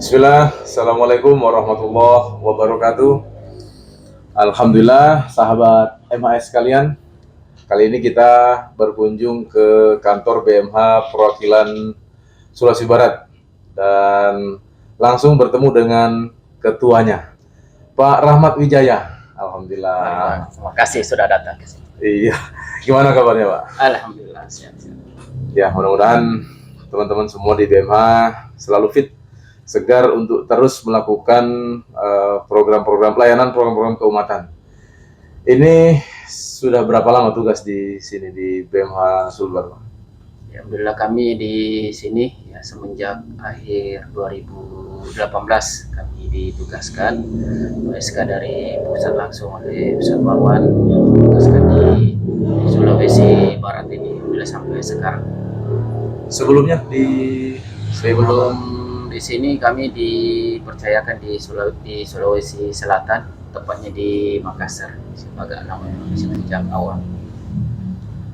Bismillah, Assalamualaikum warahmatullahi wabarakatuh. Alhamdulillah, sahabat MHS sekalian. Kali ini kita berkunjung ke kantor BMH Perwakilan Sulawesi Barat dan langsung bertemu dengan ketuanya, Pak Rahmat Wijaya. Alhamdulillah. Terima kasih sudah datang ke sini. Iya, gimana kabarnya, Pak? Alhamdulillah sehat-sehat. Ya, mudah-mudahan teman-teman semua di BMH selalu fit, segar untuk terus melakukan program-program pelayanan, program-program keumatan. Ini sudah berapa lama tugas di sini di BMH Sulbar? Ya, alhamdulillah kami di sini ya semenjak akhir 2018 kami ditugaskan SK dari pusat langsung oleh Ustaz Marwan yang ditugaskan di Sulawesi Barat ini alhamdulillah sampai sekarang. Sebelumnya di Sebelum di sini kami dipercayakan di Sulawesi Selatan, tepatnya di Makassar sebagai anak sejak awal.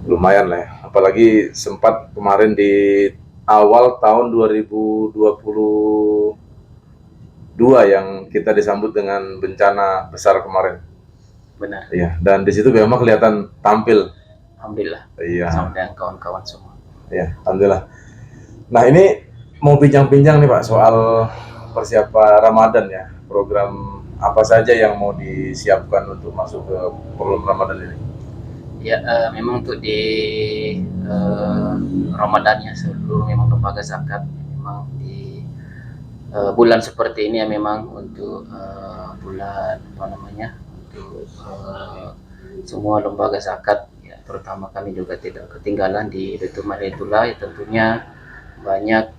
lumayan lah ya. Apalagi sempat kemarin di awal tahun 2022 yang kita disambut dengan bencana besar kemarin. Benar. Iya, dan di situ BMH kelihatan tampil. Alhamdulillah. Iya. Sama dengan kawan-kawan semua. Ya, alhamdulillah. Nah, ini mau bincang-bincang nih Pak soal persiapan Ramadan ya. Program apa saja yang mau disiapkan untuk masuk ke program Ramadan ini? Ya, memang untuk di Ramadannya seluruh memang lembaga zakat memang di bulan seperti ini ya memang untuk bulan apa namanya untuk semua lembaga zakat ya, terutama kami juga tidak ketinggalan di Baitul Malitulah ya, tentunya banyak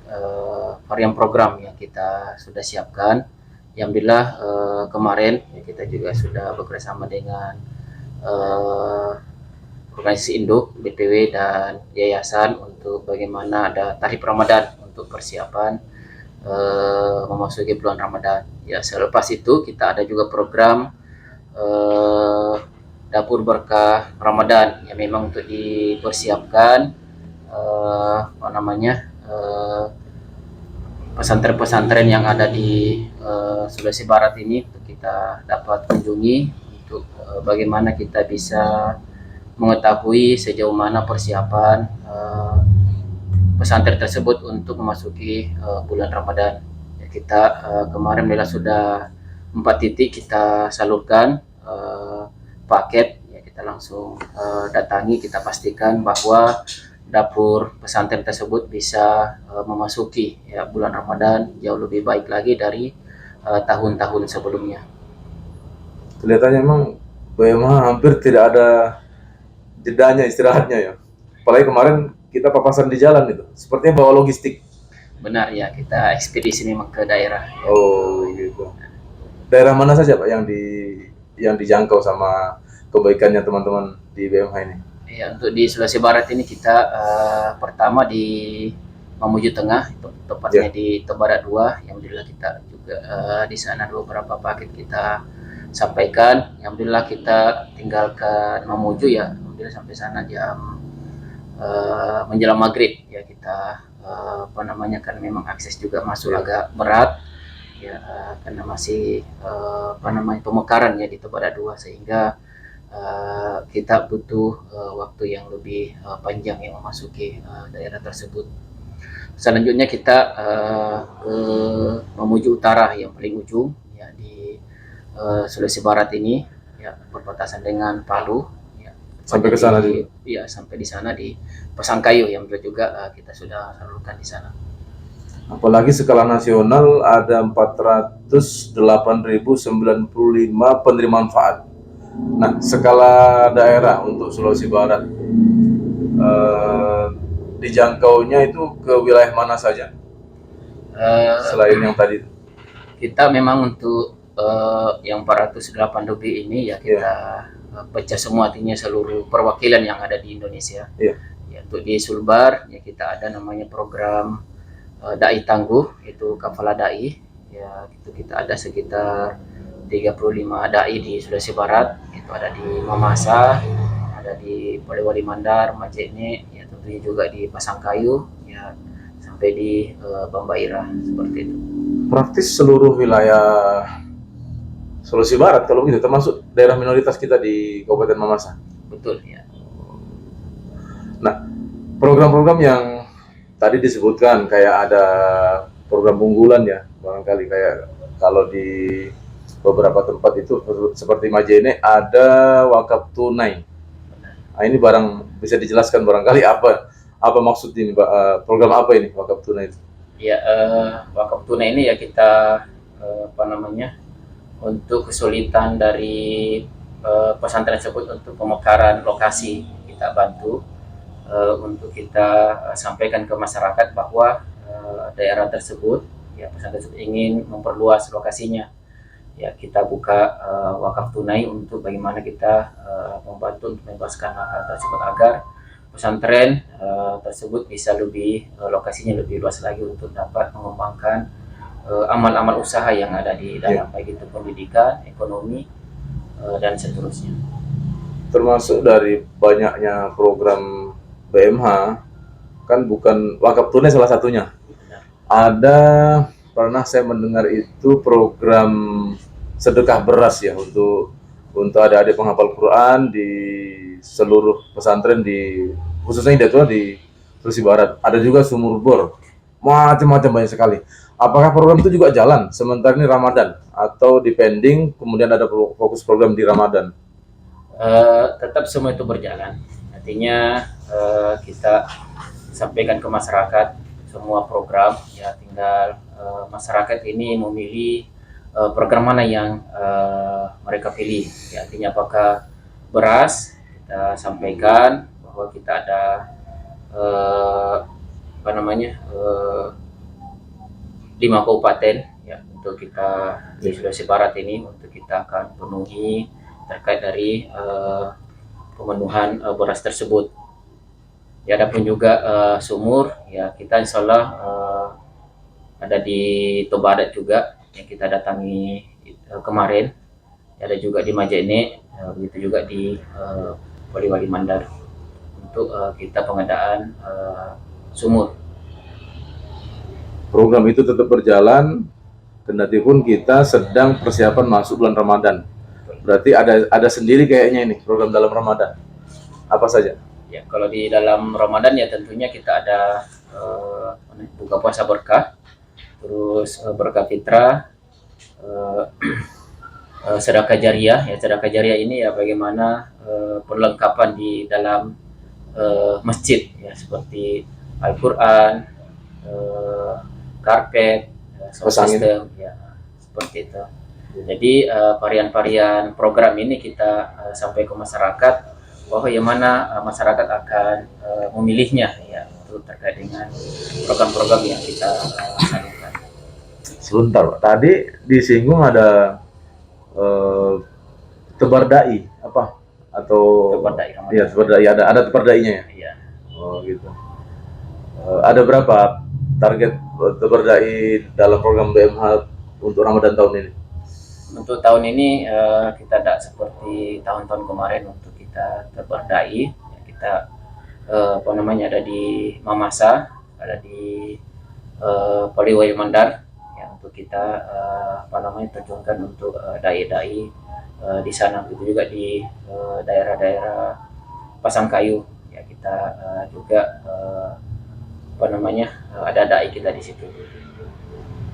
varian program yang kita sudah siapkan. Alhamdulillah kemarin ya, kita juga sudah bekerjasama dengan organisasi induk, BPW dan yayasan untuk bagaimana ada tarif Ramadan untuk persiapan memasuki bulan Ramadan. Ya, selepas itu kita ada juga program dapur berkah Ramadan yang memang untuk dipersiapkan apa namanya pesantren-pesantren yang ada di Sulawesi Barat ini untuk kita dapat kunjungi untuk bagaimana kita bisa mengetahui sejauh mana persiapan pesantren tersebut untuk memasuki bulan Ramadan. Ya, kita kemarin sudah 4 titik kita salurkan paket. Ya, kita langsung datangi, kita pastikan bahwa dapur pesantren tersebut bisa memasuki ya, bulan Ramadan jauh lebih baik lagi dari tahun-tahun sebelumnya. Kelihatannya memang BMH hampir tidak ada jedanya istirahatnya ya. Apalagi kemarin kita papasan di jalan itu. Sepertinya bawa logistik. Benar ya, kita ekspedisi memang ke daerah. Oh, gitu. Daerah mana saja Pak yang dijangkau sama kebaikannya teman-teman di BMH ini? Ya, untuk di Sulawesi Barat ini kita pertama di Mamuju Tengah, tepatnya di Tembara 2. Alhamdulillah kita juga di sana beberapa paket kita sampaikan. Alhamdulillah kita tinggalkan Mamuju ya. Alhamdulillah sampai sana jam menjelang maghrib ya kita apa namanya kan memang akses juga masuk agak berat ya karena masih apa namanya pemekaran ya di Tembara 2 sehingga kita butuh waktu yang lebih panjang yang memasuki daerah tersebut. Selanjutnya kita ke Mamuju Utara yang paling ujung ya di Sulawesi Barat ini ya berbatasan dengan Palu ya. Sampai ke sana juga. Iya, sampai di sana di Pasangkayu yang juga kita sudah salurkan di sana. Apalagi skala nasional ada 408.095 penerima manfaat. Nah, skala daerah untuk Sulawesi Barat dijangkaunya itu ke wilayah mana saja? Selain yang tadi. Kita memang untuk yang 408 lebih ini ya kita pecah semua, artinya seluruh perwakilan yang ada di Indonesia. Ya, untuk di Sulbar ya kita ada namanya program Dai Tangguh, itu Kafala Dai. Ya, itu kita ada sekitar 35 dai di Sulawesi Barat, itu ada di Mamasa, ada di Polewali Mandar, Majene, ya tentunya juga di Pasangkayu, ya sampai di Bambaira seperti itu. praktis seluruh wilayah Sulawesi Barat kalau begitu, termasuk daerah minoritas kita di Kabupaten Mamasa. Betul ya. Nah, program-program yang tadi disebutkan kayak ada program unggulan ya, barangkali kayak kalau di beberapa tempat itu seperti Majene ada wakaf tunai. Nah, ini barang bisa dijelaskan barangkali apa maksud ini, program apa ini wakaf tunai itu? Ya, wakaf tunai ini ya kita untuk kesulitan dari pesantren tersebut untuk pemekaran lokasi, kita bantu untuk kita sampaikan ke masyarakat bahwa daerah tersebut ya pesantren tersebut ingin memperluas lokasinya, ya kita buka wakaf tunai untuk bagaimana kita membantu untuk membebaskan lahan tersebut agar pesantren tersebut bisa lebih lokasinya lebih luas lagi untuk dapat mengembangkan amal-amal usaha yang ada di dalam, baik itu pendidikan, ekonomi, dan seterusnya. Termasuk dari banyaknya program BMH, kan bukan wakaf tunai salah satunya. Ada pernah saya mendengar itu program sedekah beras ya untuk adik-adik penghafal Quran di seluruh pesantren di khususnya di Sulawesi Barat. Ada juga sumur bor, macam-macam banyak sekali. Apakah program itu juga jalan sementara ini Ramadan atau depending kemudian ada fokus program di Ramadan? Tetap semua itu berjalan. Artinya kita sampaikan ke masyarakat semua program, ya tinggal masyarakat ini memilih program mana yang mereka pilih. Ya, artinya apakah beras, kita sampaikan bahwa kita ada 5 kabupaten ya untuk kita di Sulawesi Barat ini untuk kita akan penuhi terkait dari pemenuhan beras tersebut. Ya, ada pun juga sumur ya kita insya Allah ada di Tobadat juga yang kita datangi kemarin. Ada juga di Majene, begitu juga di Poliwali Mandar untuk kita pengadaan sumur. Program itu tetap berjalan, kendati pun kita sedang persiapan masuk bulan Ramadan. Berarti ada sendiri kayaknya ini program dalam Ramadan. Apa saja? Ya, kalau di dalam Ramadan ya tentunya kita ada buka puasa berkah, terus berkah fitrah, sedekah jariah. Ya, sedekah jariah ini ya bagaimana perlengkapan di dalam masjid ya seperti Al-Qur'an, karpet, sound system, ya seperti itu. Jadi varian-varian program ini kita sampai ke masyarakat bahwa yang mana masyarakat akan memilihnya ya untuk terkait dengan program-program yang kita salurkan. Sebentar, Pak. Tadi disinggung ada tebar dai apa atau Tebar dai Ramadan. Iya, tebar dai ada tebar dainya ya. Iya. Oh gitu. Ada berapa target tebar dai dalam program BMH untuk Ramadan tahun ini? Untuk tahun ini kita tidak seperti tahun-tahun kemarin untuk kita tebar dai. Ya, kita ada di Mamasa, ada di Poliwali Mandar ya untuk kita terjunkan untuk dai-dai di sana. Begitu juga di daerah-daerah Pasangkayu ya kita juga ada dai kita di situ.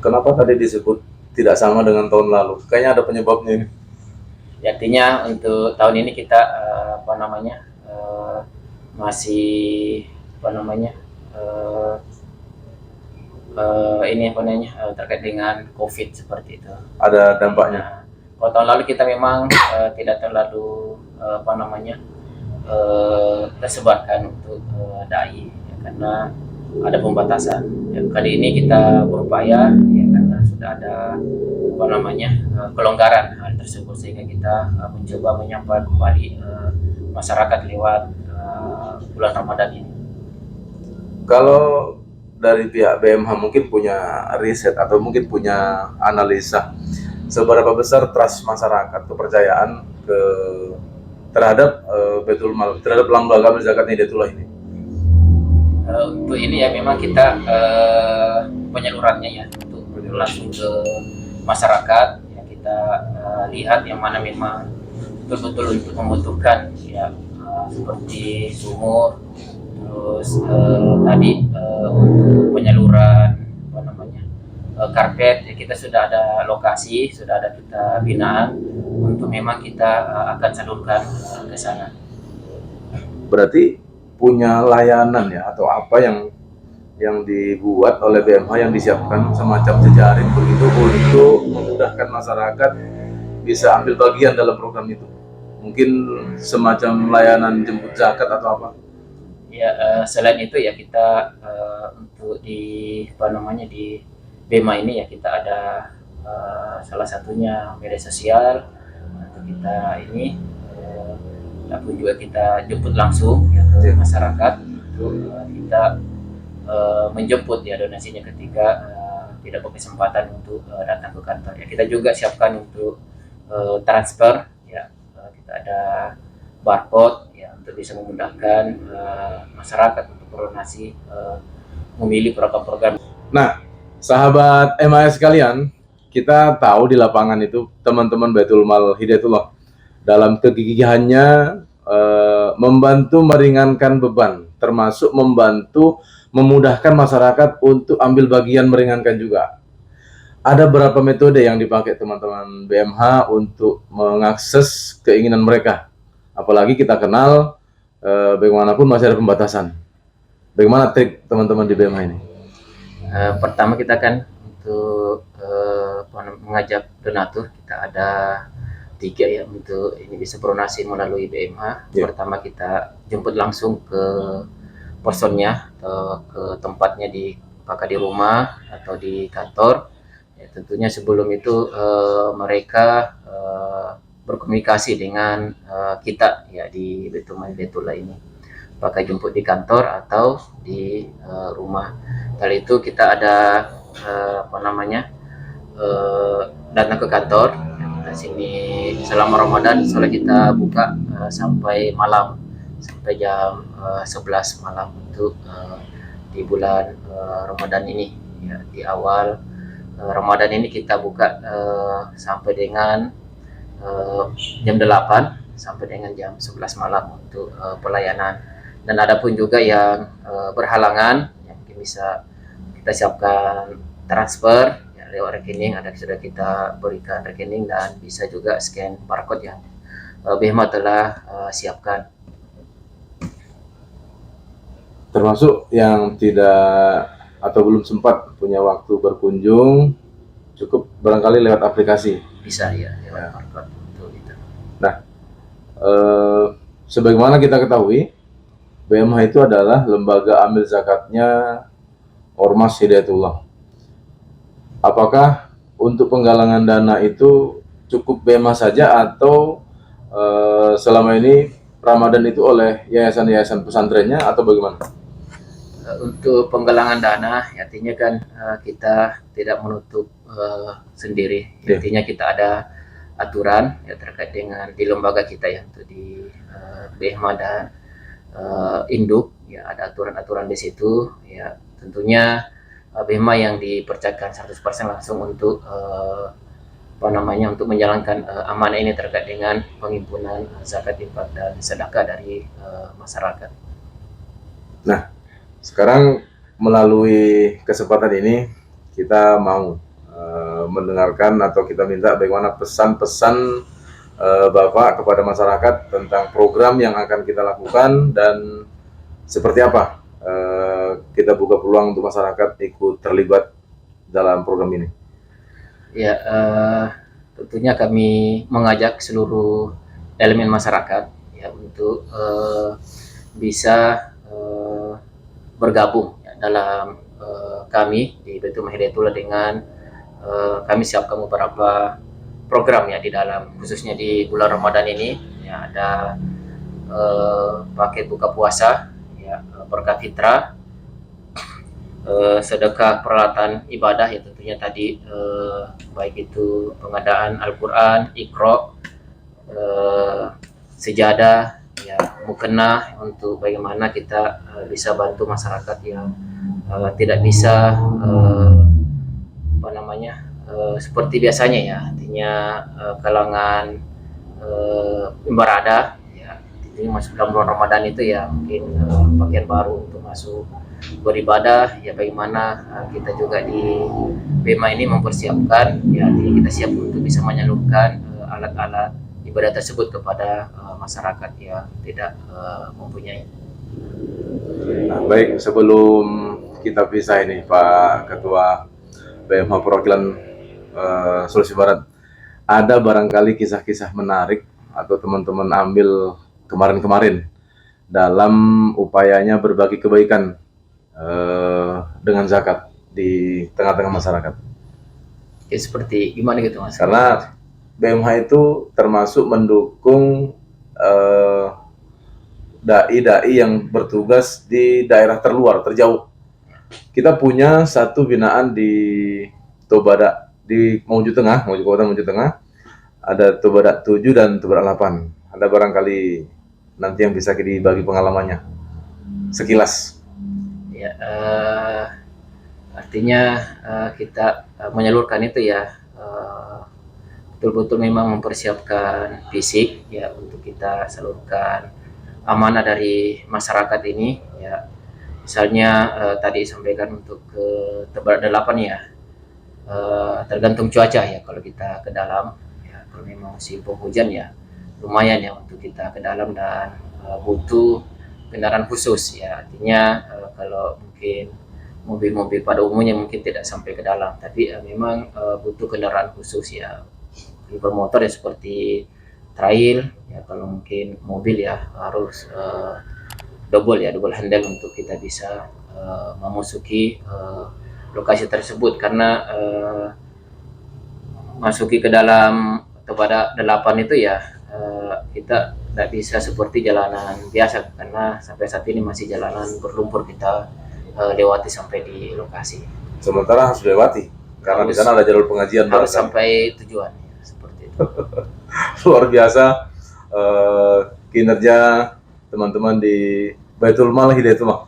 Kenapa tadi disebut tidak sama dengan tahun lalu? Kayaknya ada penyebabnya ini. Ya, artinya untuk tahun ini kita masih terkait dengan COVID seperti itu. Ada dampaknya. Nah, kalau tahun lalu kita memang tidak terlalu tersebarkan untuk dai ya, karena ada pembatasan. Ya, kali ini kita berupaya ya karena sudah ada kelonggaran hal tersebut sehingga kita mencoba menyapa kembali masyarakat lewat bulan Ramadan ini. Kalau dari pihak BMH mungkin punya riset atau mungkin punya analisa seberapa besar trust masyarakat, kepercayaan terhadap Baitul Mal, terhadap lembaga zakat Hidayatul ini. Untuk ini ya memang kita penyalurannya ya untuk langsung ke masyarakat ya, kita lihat yang mana memang betul-betul untuk membutuhkan ya, seperti sumur, terus tadi untuk penyaluran apa namanya karpet ya, kita sudah ada lokasi, sudah ada kita binaan untuk memang kita akan salurkan ke sana. Berarti punya layanan ya atau apa yang dibuat oleh BMH yang disiapkan semacam jejaring begitu untuk memudahkan masyarakat bisa ambil bagian dalam program itu. Mungkin semacam layanan jemput zakat atau apa? Ya, selain itu ya kita untuk di apa namanya di BEMA ini ya kita ada salah satunya media sosial untuk kita ini ataupun juga kita jemput langsung ya, ke masyarakat untuk kita menjemput ya donasinya ketika tidak berkesempatan untuk datang ke kantor ya. Kita juga siapkan untuk transfer ya, kita ada barcode ya untuk bisa memudahkan masyarakat untuk berdonasi memilih program-program. Nah, sahabat MAS sekalian, kita tahu di lapangan itu teman-teman Baitul Mal Hidayatullah dalam kegigihannya membantu meringankan beban, termasuk membantu memudahkan masyarakat untuk ambil bagian meringankan juga. Ada berapa metode yang dipakai teman-teman BMH untuk mengakses keinginan mereka. Apalagi kita kenal bagaimanapun masih ada pembatasan. Bagaimana trik teman-teman di BMH ini? Pertama kita kan untuk mengajak donatur, kita ada 3 ya untuk ini bisa berdonasi melalui BMH. Yeah. Pertama kita jemput langsung ke personnya atau ke tempatnya apakah di rumah atau di kantor. Ya, tentunya sebelum itu mereka berkomunikasi dengan kita ya di Baitul Mal Hidayatullah ini, apakah jemput di kantor atau di rumah. Kali itu kita ada datang ke kantor. Kita sini selama Ramadan soalnya kita buka sampai malam, sampai jam 11 malam untuk di bulan Ramadan ini ya. Di awal Ramadan ini kita buka sampai dengan jam 8 sampai dengan jam 11 malam untuk pelayanan. Dan ada pun juga yang berhalangan yang mungkin bisa kita siapkan transfer ya, lewat rekening, sudah kita berikan rekening dan bisa juga scan barcode yang BMH telah siapkan. Termasuk yang tidak atau belum sempat punya waktu berkunjung, cukup barangkali lewat aplikasi. Bisa ya lewat barcode untuk itu. Nah, sebagaimana kita ketahui, BMH itu adalah lembaga amil zakatnya Ormas Hidayatullah. Apakah untuk penggalangan dana itu cukup BMH saja atau selama ini Ramadan itu oleh yayasan-yayasan pesantrennya atau bagaimana? Untuk penggalangan dana artinya kan kita tidak menutup sendiri. Artinya kita ada aturan ya terkait dengan di lembaga kita ya, untuk di BMH dan induk ya, ada aturan-aturan di situ ya. Tentunya BMH yang dipercayakan 100% langsung untuk untuk menjalankan amanah ini terkait dengan penghimpunan zakat, infak dan sedekah dari masyarakat. Nah, sekarang melalui kesempatan ini kita mau mendengarkan atau kita minta bagaimana pesan-pesan Bapak kepada masyarakat tentang program yang akan kita lakukan dan seperti apa kita buka peluang untuk masyarakat ikut terlibat dalam program ini. Ya, tentunya kami mengajak seluruh elemen masyarakat ya untuk bisa bergabung ya, dalam kami di Baitul Mal Hidayatullah dengan kami siapkan beberapa program ya di dalam, khususnya di bulan Ramadan ini ya, ada paket buka puasa ya, berkah fitrah, sedekah peralatan ibadah ya, tentunya tadi baik itu pengadaan Al-Quran, Iqra, sejadah ya, mukena, untuk bagaimana kita bisa bantu masyarakat yang tidak bisa seperti biasanya ya, artinya kalangan ibadah ya, ini masuk dalam bulan Ramadan itu ya mungkin pakaian baru untuk masuk beribadah ya, bagaimana kita juga di BEMA ini mempersiapkan ya, artinya kita siap untuk bisa menyalurkan alat-alat ibadah tersebut kepada masyarakat yang tidak mempunyai. Nah, baik, sebelum kita pisah ini Pak Ketua BMH Perwakilan Sulawesi Barat, ada barangkali kisah-kisah menarik atau teman-teman ambil kemarin-kemarin dalam upayanya berbagi kebaikan dengan zakat di tengah-tengah masyarakat. Ya, seperti gimana gitu Mas? Karena BMH itu termasuk mendukung dai-dai yang bertugas di daerah terluar, terjauh. Kita punya satu binaan di Tobadak, di Mamuju Tengah, Kabupaten Mamuju Tengah. Ada Tobadak 7 dan Tobadak 8. Ada barangkali nanti yang bisa dibagi pengalamannya sekilas. Ya, artinya kita menyalurkan itu ya, betul-betul memang mempersiapkan fisik ya untuk kita salurkan amanah dari masyarakat ini ya. Misalnya tadi sampaikan untuk ke Tobadak 8 ya, tergantung cuaca ya, kalau kita ke dalam ya, kalau memang musim penghujan ya lumayan ya untuk kita ke dalam, dan butuh kendaraan khusus ya, artinya kalau mungkin mobil-mobil pada umumnya mungkin tidak sampai ke dalam, tapi memang butuh kendaraan khusus ya, bermotor ya seperti trail ya, kalau mungkin mobil ya harus double handle untuk kita bisa memasuki lokasi tersebut, karena masuki ke dalam Tobadak 8 itu ya kita tidak bisa seperti jalanan biasa, karena sampai saat ini masih jalanan berlumpur kita lewati sampai di lokasi. Sementara harus lewati karena di sana ada jalur pengajian. Harus sampai tujuan ya, seperti itu. Luar biasa kinerja teman-teman di Baitul Mal Hidayatullah,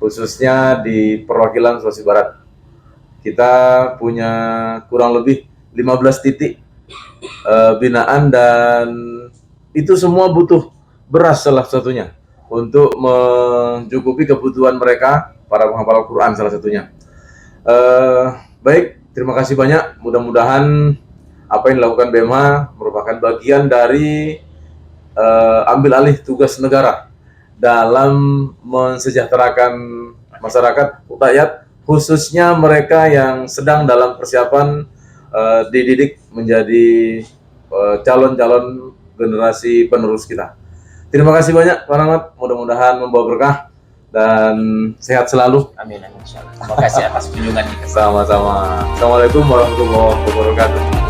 khususnya di perwakilan Sulawesi Barat. Kita punya kurang lebih 15 titik binaan, dan itu semua butuh beras salah satunya untuk mencukupi kebutuhan mereka, para penghafal Al-Quran salah satunya. Baik, terima kasih banyak. Mudah-mudahan apa yang dilakukan BMH merupakan bagian dari ambil alih tugas negara dalam mensejahterakan masyarakat, rakyat, khususnya mereka yang sedang dalam persiapan dididik menjadi calon-calon generasi penerus kita. Terima kasih banyak Pak Rahmat, mudah-mudahan membawa berkah dan sehat selalu. Amin, amin, insyaallah. Terima kasih atas kunjungan kita. Sama-sama. Assalamualaikum warahmatullahi wabarakatuh.